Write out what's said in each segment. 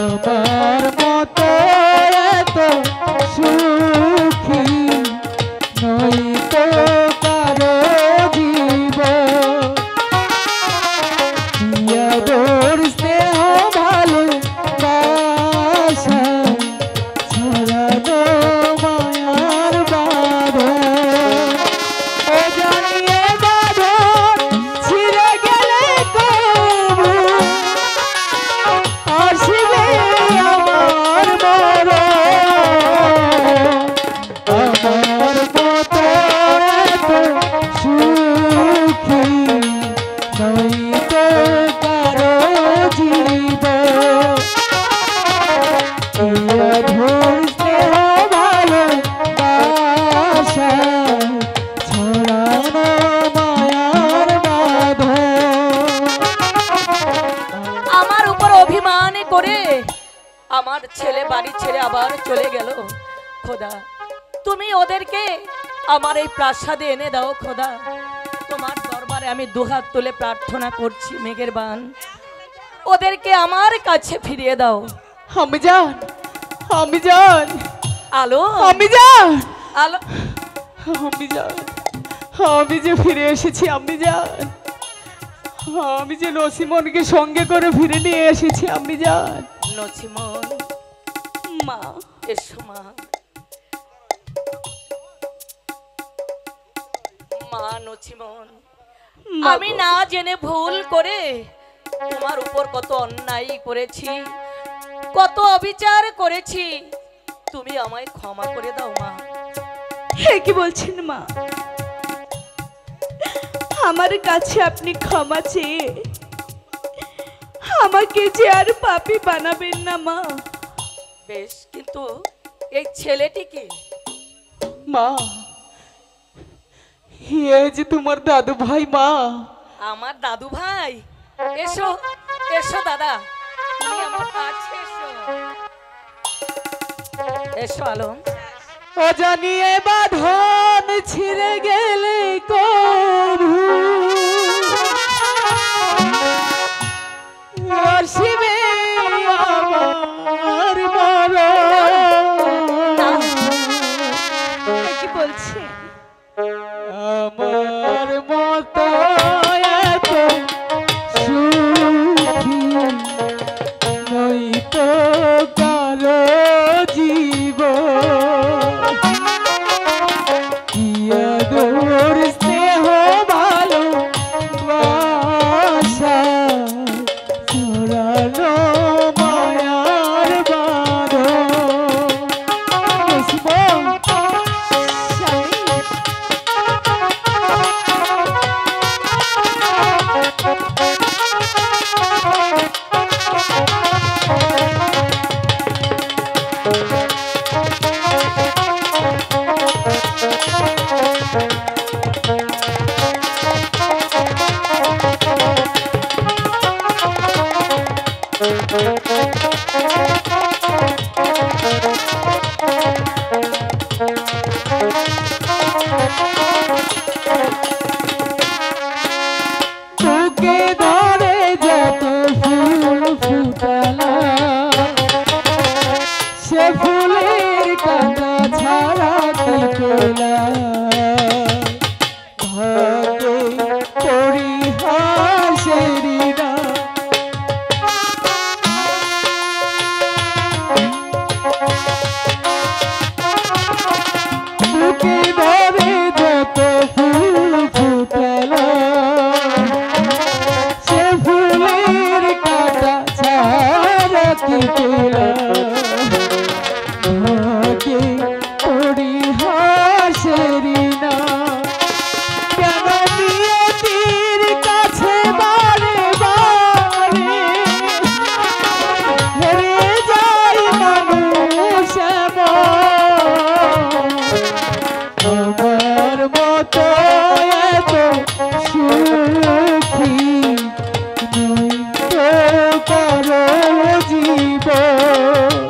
আমার মতো এত সুখী নই তো কারো জীব আদর স্নেহ ভালো বাসা ছড়ানো মায়ার বাঁধন ও জানিয়ে বাঁধন ছিঁড়ে গেলে তবু আসবে আমার মরণ আমার মতো এত সুখী নই তো কারো জীব ধরতে ভালো বাসা ছড়ানো মায়ার বাঁধন আমার উপর অভিমান করে আমার ছেলে বাড়ি ছেড়ে আবার চলে গেল। খোদা তুমি ওদেরকে আমার এই প্রাসাদে এনে দাও। খোদা তোমার দরবারে আমি দুহাত তুলে প্রার্থনা করছি মেঘের বান ওদেরকে আমার কাছে ফিরিয়ে দাও। আমি জান আলো আমি জান আলো আমি জান আমি যে ফিরে এসেছি আমি জান আমি যে নসিমনকে সঙ্গে করে ফিরে নিয়ে এসেছি আমি জান নছিমন মা এসো মা মা নছিমন আমি না জেনে ভুল করে তোমার উপর কত অন্যায় করেছি কত অবিচার করেছি তুমি আমায় ক্ষমা করে দাও মা। হে কি বলছেন মা আমার কাছে আপনি ক্ষমা চেয়ে আমাকে যে আর পাপী বানাবেন না মা। বেশ কিন্তু এই ছেলেটি কি? মা এ যে তোমার দাদু ভাই মা। আমার দাদু ভাই? এসো এসো দাদা তুমি আমার কাছে এসো। এসো আলম। অজানিয়ে বাঁধন ছিঁড়ে গেলে কবু আসবে আমার মরণ কি বলছেন? আমার মতো এত সুখী নই তো কারো জীব আদর স্নেহ ভালো বাসা ছড়ানো মায়ার বাঁধন তোকে ধরে যত ফুল ফুটালা সে ফুলের কাঁটা ছাড়া কি পেলা ভাগে পরিহাসেরি না তোকে ধরে যত ফুল ফুটালা সে ফুলের কাঁটা ছাড়া কি পেলা ভাগে পরিহাসেরি না কেন নিয়তির কাছে বারে বারে হেরে যায় মানুষ আমার মতো এত সুখী নই তো কারো জীবন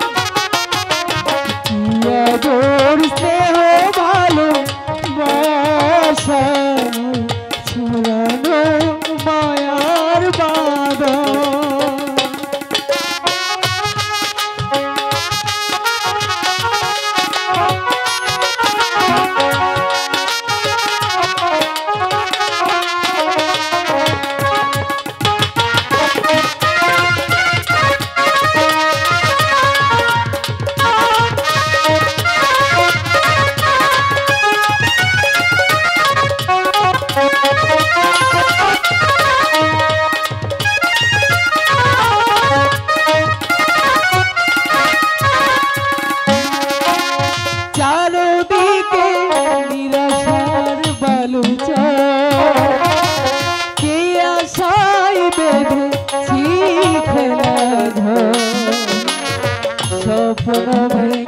সোনা ভাই